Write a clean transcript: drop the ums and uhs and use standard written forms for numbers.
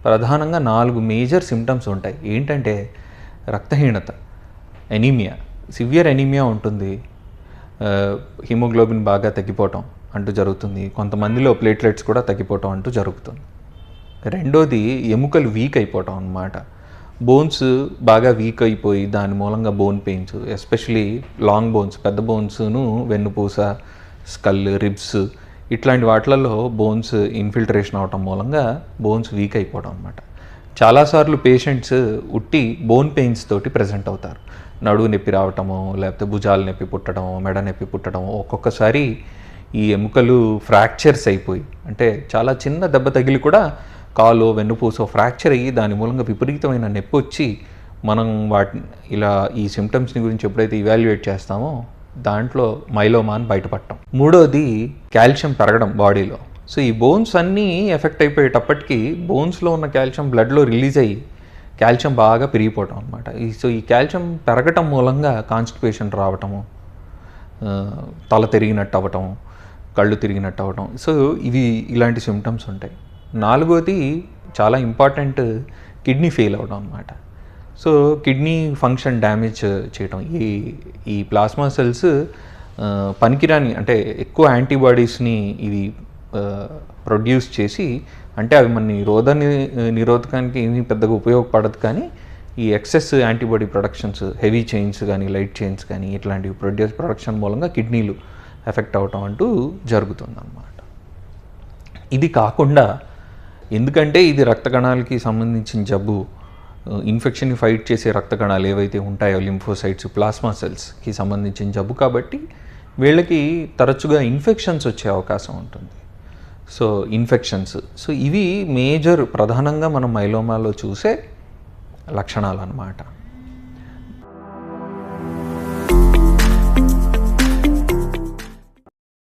ప్రధానంగా 4 major symptoms ఉంటాయి. ఏంటంటే రక్తహీనత, ఎనీమియా, సివియర్ ఎనీమియా ఉంటుంది, హిమోగ్లోబిన్ బాగా తగ్గిపోవటం అంటూ జరుగుతుంది. కొంతమందిలో ప్లేట్లెట్స్ కూడా తగ్గిపోవటం అంటూ జరుగుతుంది. రెండోది ఎముకలు వీక్ అయిపోవటం అన్నమాట. బోన్స్ బాగా వీక్ అయిపోయి దాని మూలంగా bone pains, especially long bones, పెద్ద బోన్స్ను, వెన్నుపూస, స్కల్, రిబ్స్ ఇట్లాంటి వాటిలలో బోన్స్ ఇన్ఫిల్ట్రేషన్ అవటం మూలంగా బోన్స్ వీక్ అయిపోవడం అన్నమాట. చాలాసార్లు పేషెంట్స్ ఉట్టి బోన్ పెయిన్స్ తోటి ప్రజెంట్ అవుతారు. నడువు నొప్పి రావటము, లేకపోతే భుజాలు నొప్పి పుట్టడం, మెడ నొప్పి పుట్టడం, ఒక్కొక్కసారి ఈ ఎముకలు ఫ్రాక్చర్స్ అయిపోయి, అంటే చాలా చిన్న దెబ్బ తగిలి కూడా కాలు, వెన్నుపూసో ఫ్రాక్చర్ అయ్యి దాని మూలంగా విపరీతమైన నొప్పి వచ్చి మనం వాటిని ఇలా ఈ సిమ్టమ్స్ని గురించి ఎప్పుడైతే ఇవాల్యుయేట్ చేస్తామో దాంట్లో మైలోమా అని బయటపడటం. మూడోది కాల్షియం పెరగడం బాడీలో. సో ఈ బోన్స్ అన్నీ ఎఫెక్ట్ అయిపోయేటప్పటికీ బోన్స్లో ఉన్న కాల్షియం బ్లడ్లో రిలీజ్ అయ్యి కాల్షియం బాగా పెరిగిపోవటం అనమాట. సో ఈ కాల్షియం పెరగటం మూలంగా కాన్స్టిపేషన్ రావటము, తల తిరిగినట్టు అవ్వటం, కళ్ళు తిరిగినట్టు అవ్వటం. సో ఇవి ఇలాంటి సిమ్టమ్స్ ఉంటాయి. నాలుగోది చాలా ఇంపార్టెంట్, కిడ్నీ ఫెయిల్ అవ్వడం అనమాట. సో కిడ్నీ ఫంక్షన్ డ్యామేజ్ చేయటం. ఈ ప్లాస్మా సెల్స్ పనికిరాని, అంటే ఎక్కువ యాంటీబాడీస్ని ఇవి ప్రొడ్యూస్ చేసి, అంటే అవి మన నిరోధకానికి ఏమీ పెద్దగా ఉపయోగపడదు, కానీ ఈ excess antibody productions, heavy chains కానీ లైట్ చైన్స్ కానీ ఇట్లాంటివి ప్రొడక్షన్ మూలంగా కిడ్నీలు ఎఫెక్ట్ అవటం అంటూ జరుగుతుందన్నమాట. ఇది కాకుండా, ఎందుకంటే ఇది రక్త కణాలకి సంబంధించిన జబ్బు, ఇన్ఫెక్షన్ని ఫైట్ చేసే రక్త కణాలు ఏవైతే ఉంటాయో లింఫోసైట్స్, ప్లాస్మా సెల్స్కి సంబంధించిన జబ్బు కాబట్టి వీళ్ళకి తరచుగా ఇన్ఫెక్షన్స్ వచ్చే అవకాశం ఉంటుంది. సో ఇన్ఫెక్షన్స్, సో ఇవి ప్రధానంగా మనం మైలోమాలో చూసే లక్షణాలు అన్నమాట.